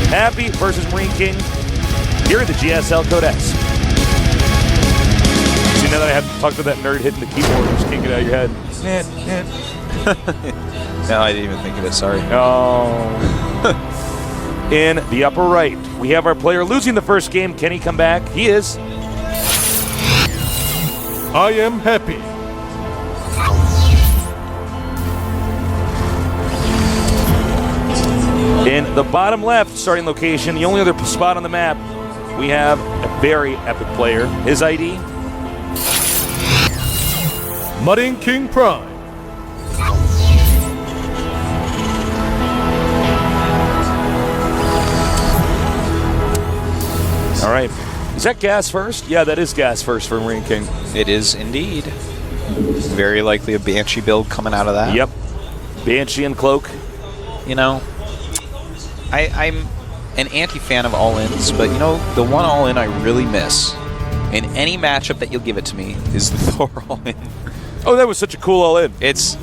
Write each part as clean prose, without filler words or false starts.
Happy versus MarineKing here at the GSL Codex. See, now that I have to talk to that nerd hitting the keyboard, just can't get it out of your head. No, I didn't even think of it, sorry. Oh. In the upper right, we have our player losing the first game. Can he come back? He is. I am happy. In the bottom left starting location, the only other spot on the map, we have a very epic player. His ID? MarineKing Prime. All right. Is that gas first? Yeah, that is gas first for MarineKing. It is indeed. Very likely a Banshee build coming out of that. Yep. Banshee and Cloak. You know, I'm an anti-fan of all-ins, but you know, the one all-in I really miss in any matchup that you'll give it to me is the Thor all-in. Oh, that was such a cool all-in.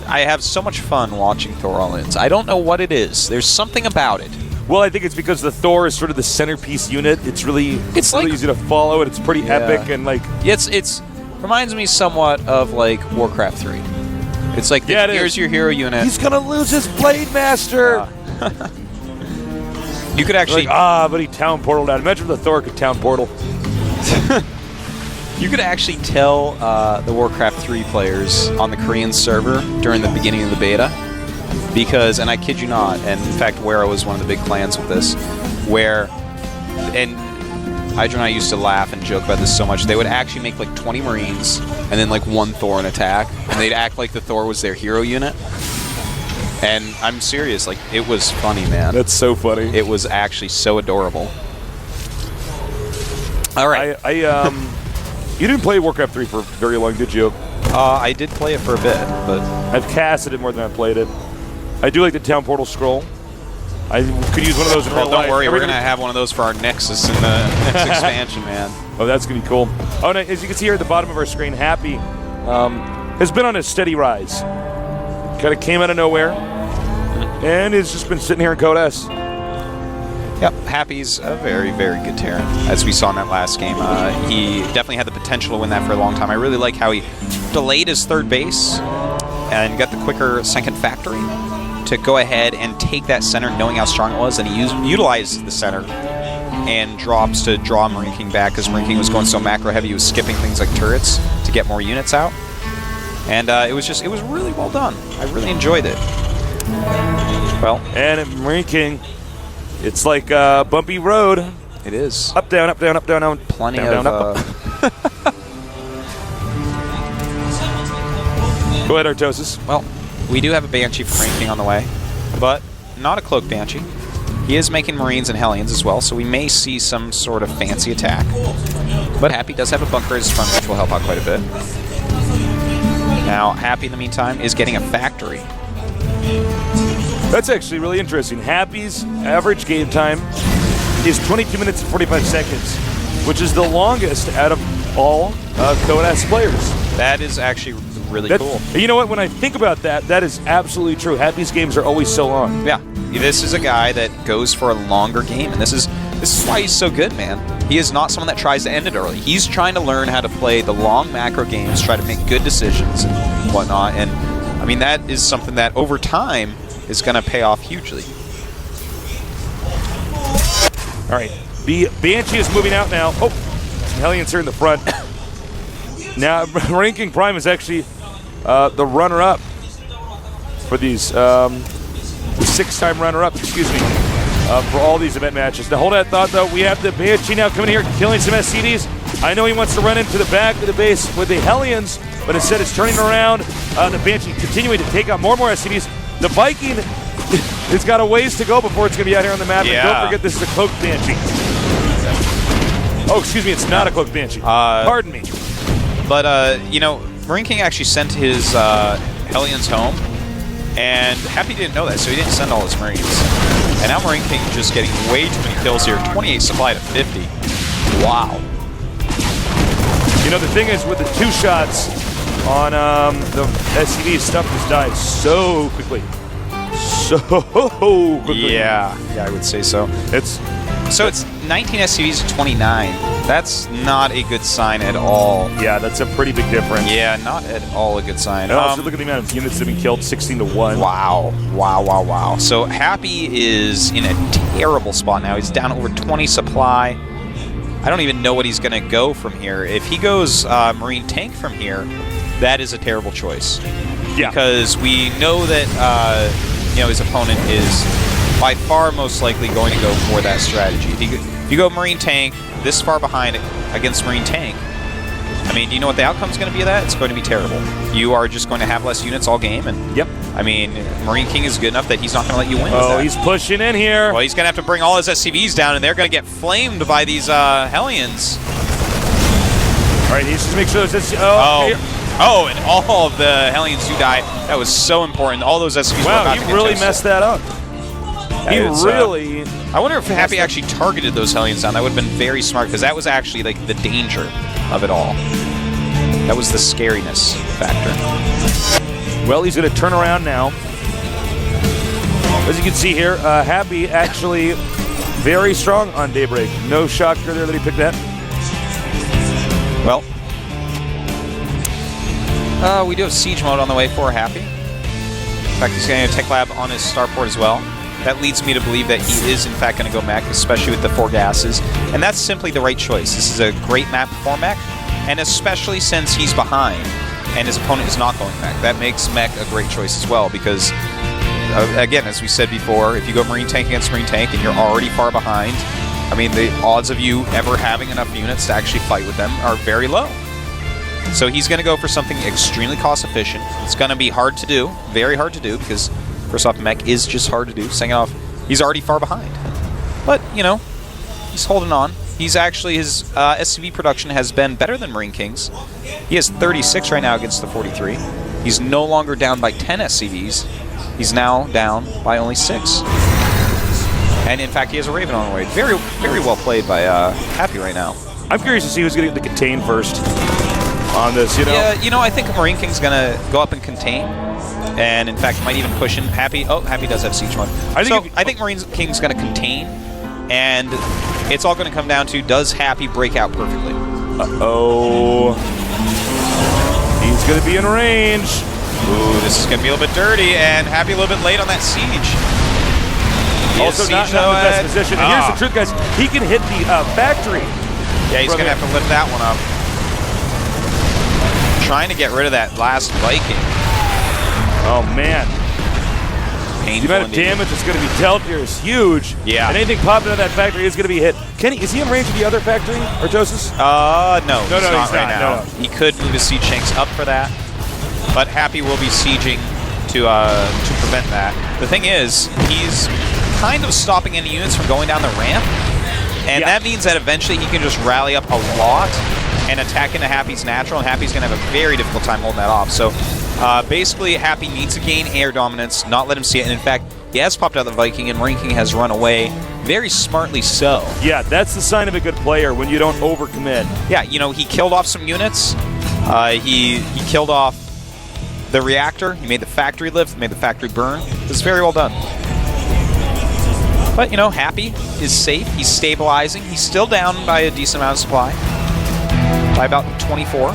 I have so much fun watching Thor all-ins. I don't know what it is. There's something about it. Well, I think it's because the Thor is sort of the centerpiece unit. It's really like, easy to follow, and it's pretty epic, and like it's reminds me somewhat of like Warcraft 3. It's like here's your hero unit. He's gonna lose his Blade Master. You could actually but he town portaled out. Imagine if the Thor could town portal. You could actually tell the Warcraft 3 players on the Korean server during the beginning of the beta, because, and I kid you not, and in fact Wera was one of the big clans with this, and Hydra and I used to laugh and joke about this so much, they would actually make like 20 Marines and then like one Thor in attack, and they'd act like the Thor was their hero unit. And I'm serious, like, it was funny, man. That's so funny. It was actually so adorable. All right. You didn't play Warcraft 3 for very long, did you? I did play it for a bit, but I've casted it more than I've played it. I do like the town portal scroll. I could use one of those in real life. Don't worry, we're going to have one of those for our Nexus in the next expansion, man. Oh, that's going to be cool. Oh, no, as you can see here at the bottom of our screen, Happy has been on a steady rise. Kind of came out of nowhere, and has just been sitting here in Code S. Yep, Happy's a very, very good Terran. As we saw in that last game, he definitely had the potential to win that for a long time. I really like how he delayed his third base and got the quicker second factory to go ahead and take that center, knowing how strong it was, and he utilized the center and drops to draw MarineKing back, because MarineKing was going so macro heavy, he was skipping things like turrets to get more units out. And it was really well done. I really enjoyed it. Well, and at MarineKing, it's like a bumpy road. It is. Up, down, up, down, up, down, down. Plenty down, of... down, up. Go ahead, Artosis. Well, we do have a Banshee for MarineKing on the way, but not a Cloak Banshee. He is making Marines and Hellions as well, so we may see some sort of fancy attack. But Happy does have a bunker as his front, which will help out quite a bit. Now, Happy, in the meantime, is getting a factory. That's actually really interesting. Happy's average game time is 22 minutes and 45 seconds, which is the longest out of all Code S players. That is actually really cool. You know what? When I think about that, that is absolutely true. Happy's games are always so long. Yeah. This is a guy that goes for a longer game, and this is why he's so good, man. He is not someone that tries to end it early. He's trying to learn how to play the long macro games, try to make good decisions and whatnot, and I mean, that is something that over time is going to pay off hugely. All right, the Banshee is moving out now. Oh, some Hellions here in the front. Now, MarineKing Prime is actually the runner-up for these, the six-time runner-up, excuse me, for all these event matches. Now, hold that thought, though. We have the Banshee now coming here, killing some SCDs. I know he wants to run into the back of the base with the Hellions, but instead it's turning around. The Banshee continuing to take out more and more SCDs. The Viking has got a ways to go before it's going to be out here on the map. Yeah. And don't forget, this is a Cloak Banshee. Oh, excuse me, it's not a Cloak Banshee. Pardon me. But, you know, MarineKing actually sent his Hellions home, and Happy didn't know that, so he didn't send all his Marines. And now MarineKing is just getting way too many kills here. 28 supply to 50. Wow. You know, the thing is, with the two shots on the SCV, stuff just died so quickly. so quickly. Yeah, I would say so. It's 19 SCVs to 29. That's not a good sign at all. yeah, that's a pretty big difference. Yeah, not at all a good sign. And also look at the amount of units that have been killed, 16 to 1. Wow. So Happy is in a terrible spot now. He's down over 20 supply. I don't even know what he's going to go from here. If he goes Marine Tank from here, that is a terrible choice. Yeah. Because we know that his opponent is by far most likely going to go for that strategy. If you go Marine Tank this far behind against Marine Tank, I mean, do you know what the outcome is going to be of that? It's going to be terrible. You are just going to have less units all game. And Yep. I mean, MarineKing is good enough that he's not going to let you win with that. He's pushing in here. Well, he's going to have to bring all his SCVs down, and they're going to get flamed by these Hellions. All right, he's just make sure there's Oh, and all of the Hellions do die. That was so important. All those SCVs were wow, about he to get really toasted. messed that up. He really... I wonder if Happy actually targeted those Hellions down. That would have been very smart, because that was actually like the danger of it all. That was the scariness factor. Well, he's going to turn around now. As you can see here, Happy actually very strong on Daybreak. No shocker there that he picked that. Well, we do have Siege mode on the way for Happy. In fact, he's getting a Tech Lab on his starport as well. That leads me to believe that he is, in fact, going to go mech, especially with the 4 gases. And that's simply the right choice. This is a great map for mech, and especially since he's behind and his opponent is not going mech. That makes mech a great choice as well, because, again, as we said before, if you go Marine Tank against Marine Tank and you're already far behind, I mean, the odds of you ever having enough units to actually fight with them are very low. So he's going to go for something extremely cost-efficient. It's going to be hard to do, very hard to do, because first off, mech is just hard to do. Second off, he's already far behind. But, he's holding on. He's actually, his SCV production has been better than MarineKing's. He has 36 right now against the 43. He's no longer down by 10 SCVs. He's now down by only 6. And in fact, he has a Raven on the way. Very, very well played by Happy right now. I'm curious to see who's going to get the contain first on this, Yeah, I think MarineKing's going to go up and contain. And in fact, might even push in Happy. Oh, Happy does have Siege mode. I think MarineKing's going to contain. And it's all going to come down to, does Happy break out perfectly? Uh-oh. He's going to be in range. Ooh, this is going to be a little bit dirty, and Happy a little bit late on that siege. Also not in the best position. And here's the truth, guys. He can hit the factory. Yeah, he's going to have to lift that one up. Trying to get rid of that last Viking. Oh, man. Painful the amount of damage that's going to be dealt here is huge. Yeah. And anything popping out of that factory is going to be hit. Kenny, is he in range of the other factory, Artosis? No, he's not right now. No. He could move his siege tanks up for that, but Happy will be sieging to prevent that. The thing is, he's kind of stopping any units from going down the ramp, and that means that eventually he can just rally up a lot and attack into Happy's natural, and Happy's going to have a very difficult time holding that off. So basically, Happy needs to gain air dominance, not let him see it. And in fact, he has popped out the Viking, and MarineKing has run away, very smartly so. Yeah, that's the sign of a good player, when you don't overcommit. Yeah, he killed off some units. He killed off the reactor. He made the factory lift, made the factory burn. It was very well done. But, Happy is safe. He's stabilizing. He's still down by a decent amount of supply, by about 24.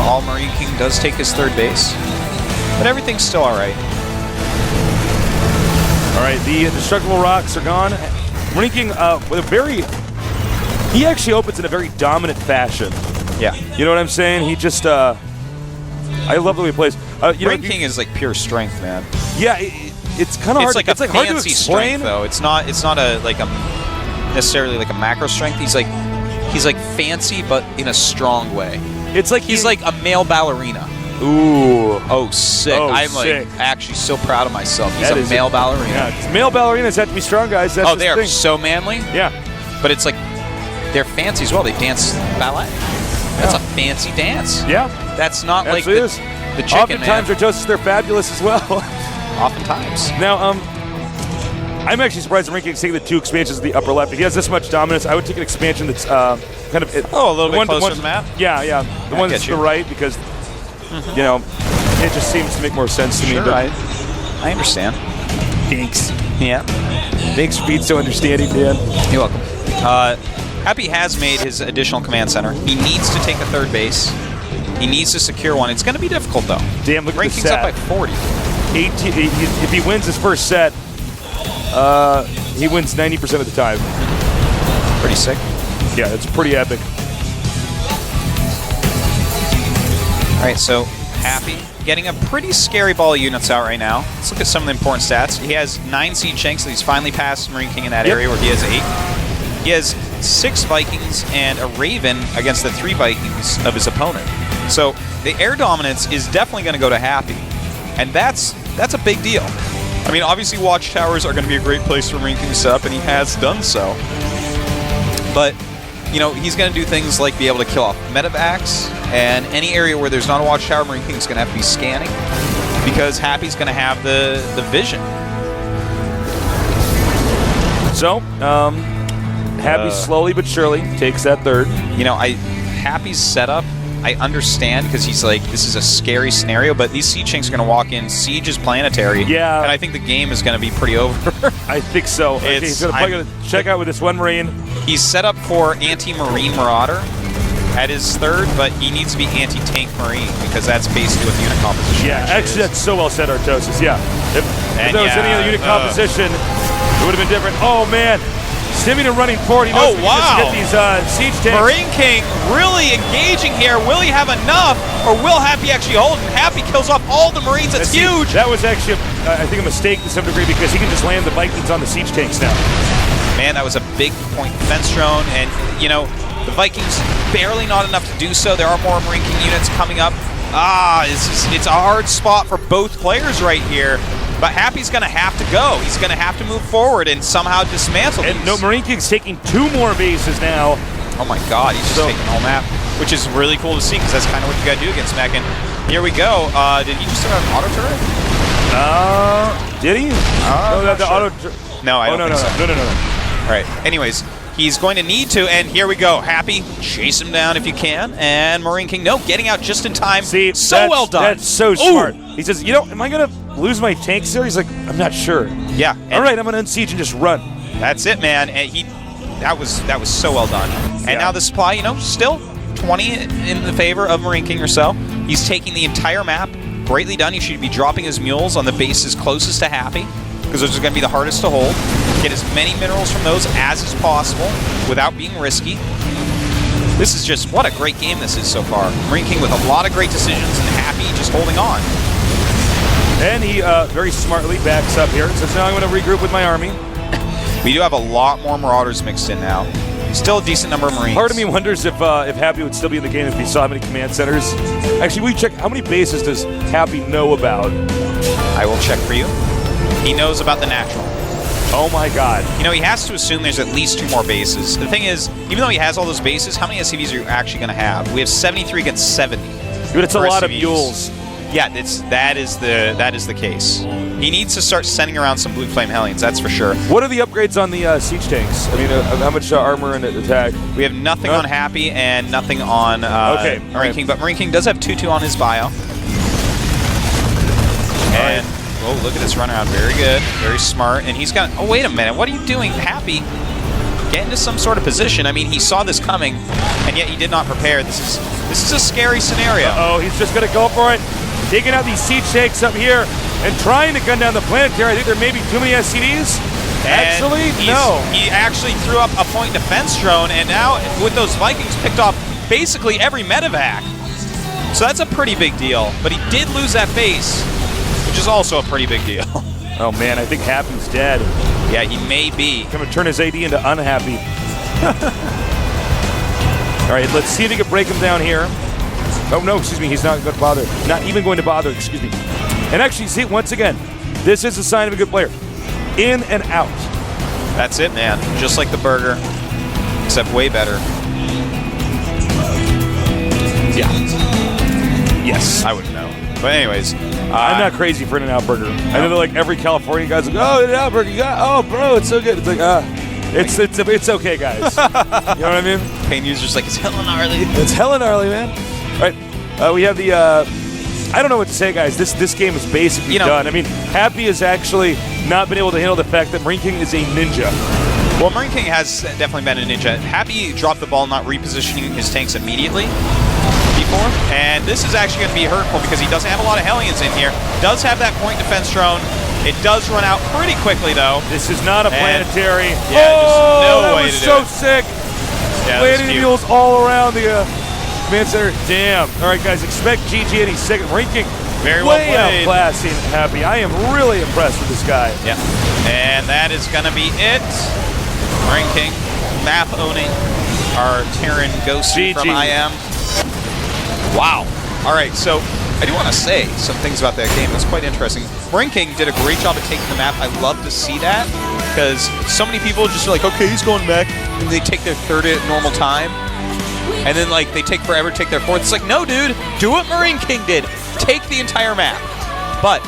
All MarineKing does take his 3rd base, but everything's still all right. All right, the indestructible rocks are gone. MarineKing with a very... He actually opens in a very dominant fashion. Yeah. You know what I'm saying? He just... I love the way he plays. MarineKing is like pure strength, man. Yeah, it's kind of hard. Like it's a like hard to fancy explain, strength, though. It's not necessarily like a macro strength. He's like fancy, but in a strong way. It's like he's like a male ballerina. Ooh. Oh, sick. Oh, I'm sick. like actually so proud of myself. He's a male ballerina. Yeah, male ballerinas have to be strong, guys. That's they are so manly. Yeah. But it's like they're fancy as well. They dance ballet. That's a fancy dance. Yeah. That's not like the chicken, Oftentimes, Artosis, they're fabulous as well. Oftentimes. Now, I'm actually surprised MarineKing's taking the 2 expansions of the upper left. If he has this much dominance, I would take an expansion that's kind of... a little bit closer to the map? Yeah. The ones to the right, because, It just seems to make more sense to me. Sure, But I understand. thanks. Yeah. Thanks for being so understanding, Dan. You're welcome. Happy has made his additional command center. He needs to take a third base. He needs to secure one. It's going to be difficult, though. Damn, look at the Ranking's set. up by 40. 18, if he wins his first set, he wins 90% of the time. Pretty sick. Yeah, it's pretty epic. All right, so Happy getting a pretty scary ball of units out right now. Let's look at some of the important stats. He has 9 Siege Shanks, so he's finally passed MarineKing in that area where he has 8. He has 6 Vikings and a Raven against the 3 Vikings of his opponent. So the air dominance is definitely going to go to Happy, and that's a big deal. I mean, obviously watchtowers are going to be a great place for MarineKing to set up, and he has done so. But, you know, he's going to do things like be able to kill off medevacs, and any area where there's not a watchtower, MarineKing is going to have to be scanning, because Happy's going to have the vision. So, Happy slowly but surely takes that third. You know, Happy's setup, I understand, because he's like, this is a scary scenario, but these Siege Shanks are going to walk in. Siege is planetary. Yeah. And I think the game is going to be pretty over. I think so. Okay, he's going to check out with this one Marine. He's set up for anti-Marine Marauder at his third, but he needs to be anti-tank Marine, because that's basically what the unit composition Yeah, actually, that's so well said, Artosis. Yeah. If there was any other unit composition, it would have been different. Oh, man. Simeon running forward. He knows wow. get these siege tanks. MarineKing really engaging here. Will he have enough, or will Happy actually hold? And Happy kills off all the Marines. That's huge. That was actually, I think, a mistake to some degree, because he can just land the Vikings on the siege tanks now. Man, that was a big point defense drone, and, you know, the Vikings barely not enough to do so. There are more MarineKing units coming up. It's a hard spot for both players right here. But Happy's going to have to go. He's going to have to move forward and somehow dismantle these. And no, MarineKing's taking 2 more bases now. Oh my God, he's just taking the whole map, which is really cool to see, because that's kind of what you got to do against Mech. And here we go. Did he just throw out an auto turret? Did he? No, I don't think so. No. All right. Anyways, he's going to need to, and here we go. Happy, chase him down if you can. And MarineKing, no, getting out just in time. See, so well done. That's so smart. He says, you know, am I going to lose my tanks here? He's like, I'm not sure. Yeah. All right, I'm going to unsiege and just run. That's it, man. And that was so well done. And now the supply, you know, still 20 in the favor of MarineKing or so. He's taking the entire map. Greatly done. He should be dropping his mules on the bases closest to Happy, because those are going to be the hardest to hold. Get as many minerals from those as is possible without being risky. This is just, what a great game this is so far. MarineKing with a lot of great decisions, and Happy just holding on. And he very smartly backs up here and says, now I'm going to regroup with my army. We do have a lot more Marauders mixed in now. Still a decent number of Marines. Part of me wonders if Happy would still be in the game if he saw how many command centers. Actually, we check how many bases does Happy know about? I will check for you. He knows about the natural. Oh my God. You know, he has to assume there's at least 2 more bases. The thing is, even though he has all those bases, how many SCVs are you actually going to have? We have 73 against 70. But it's a lot of SCVs. mules. Yeah, that is the case. He needs to start sending around some Blue Flame Hellions, that's for sure. What are the upgrades on the siege tanks? I mean, how much armor and attack? We have nothing on Happy and nothing on MarineKing, right. but MarineKing does have 2-2 on his bio. And oh, look at this runaround, very good, very smart. And he's got, oh wait a minute, what are you doing, Happy? Get into some sort of position. I mean, he saw this coming, and yet he did not prepare. This is a scary scenario. Oh, he's just gonna go for it. Taking out these siege tanks up here and trying to gun down the planetary. I think there may be too many SCDs. Actually, no. He actually threw up a point defense drone, and now with those Vikings picked off basically every medevac. So that's a pretty big deal. But he did lose that base, which is also a pretty big deal. Oh man, I think Happy's dead. Yeah, he may be. Gonna turn his AD into unhappy. All right, let's see if he can break him down here. Oh no, excuse me, he's not going to bother. Not even going to bother, excuse me. And actually, see, once again, this is a sign of a good player. In and out. That's it, man. Just like the burger, except way better. Yeah. Yes. I wouldn't know. But anyways. I'm not crazy for In-N-Out Burger. I know that like every California guy's like, oh, In-N-Out Burger, oh, bro, it's so good. It's like, it's okay, guys. You know what I mean? Pain user's like, it's hella gnarly. It's hella gnarly, man. All right, we have the I don't know what to say, guys. This game is basically You know- done. I mean, Happy has actually not been able to handle the fact that MarineKing is a ninja. Well, MarineKing has definitely been a ninja. Happy dropped the ball not repositioning his tanks immediately before, and this is actually going to be hurtful because he doesn't have a lot of Hellions in here. Does have that point defense drone. It does run out pretty quickly, though. This is not a planetary. Yeah, oh, just no that way was to so do it. sick. Yeah, Landing that's cute. mules all around the command center. Damn. All right, guys, expect GG any second. MarineKing Very well way played. outclassing Happy. I am really impressed with this guy. Yeah, and that is going to be it. MarineKing, map owning our Terran Ghost GG. from IM. Wow. All right, so I do want to say some things about that game. That's quite interesting. MarineKing did a great job of taking the map. I love to see that because so many people just are like, okay, he's going back, and they take their third at normal time, and then like they take forever to take their fourth. It's like, no, dude, do what MarineKing did. Take the entire map. But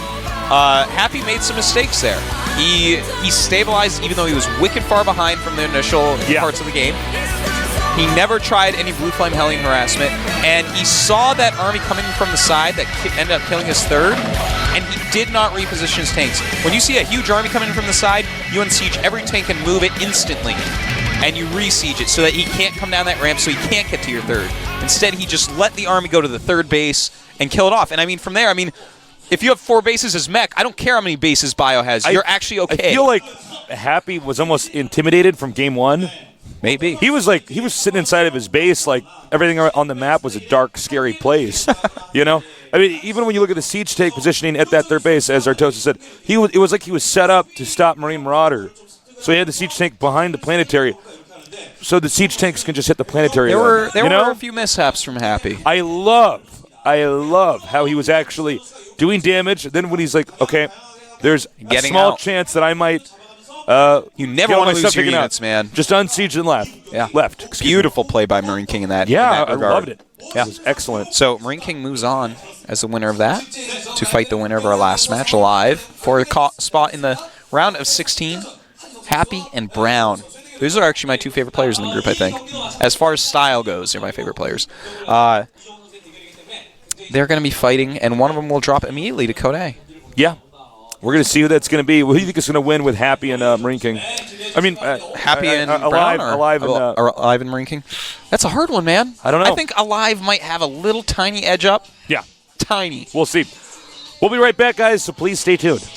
Happy made some mistakes there. He stabilized even though he was wicked far behind from the initial parts of the game. He never tried any Blue Flame Hellion harassment, and he saw that army coming from the side that ended up killing his third, and he did not reposition his tanks. When you see a huge army coming from the side, you unsiege every tank and move it instantly, and you re-siege it so that he can't come down that ramp so he can't get to your third. Instead, he just let the army go to the third base and kill it off. And I mean, from there, I mean, if you have 4 bases as mech, I don't care how many bases Bio has. You're actually okay. I feel like Happy was almost intimidated from game 1. Maybe. He was sitting inside of his base like everything on the map was a dark, scary place. You know? I mean, even when you look at the siege tank positioning at that third base, as Artosa said, it was like he was set up to stop Marine Marauder. So he had the siege tank behind the planetary. So the siege tanks can just hit the planetary. There were know? a few mishaps from Happy. I love how he was actually doing damage. Then when he's like, okay, there's a small chance that I might you never want to lose your units, out. man. Just unsiege and left. Yeah. Left. Beautiful play by MarineKing in that. Yeah, in that I regard. loved it. Yeah. It was excellent. So MarineKing moves on as the winner of that to fight the winner of our last match alive for a spot in the round of 16. Happy and Brown. Those are actually my 2 favorite players in the group, I think. As far as style goes, they're my favorite players. They're going to be fighting, and one of them will drop immediately to Code A. Yeah. We're going to see who that's going to be. Who do you think is going to win with Happy and MarineKing? I mean, Happy and Alive, Brown, Alive and Alive and MarineKing. That's a hard one, man. I don't know. I think Alive might have a little tiny edge up. Yeah. Tiny. We'll see. We'll be right back, guys, so please stay tuned.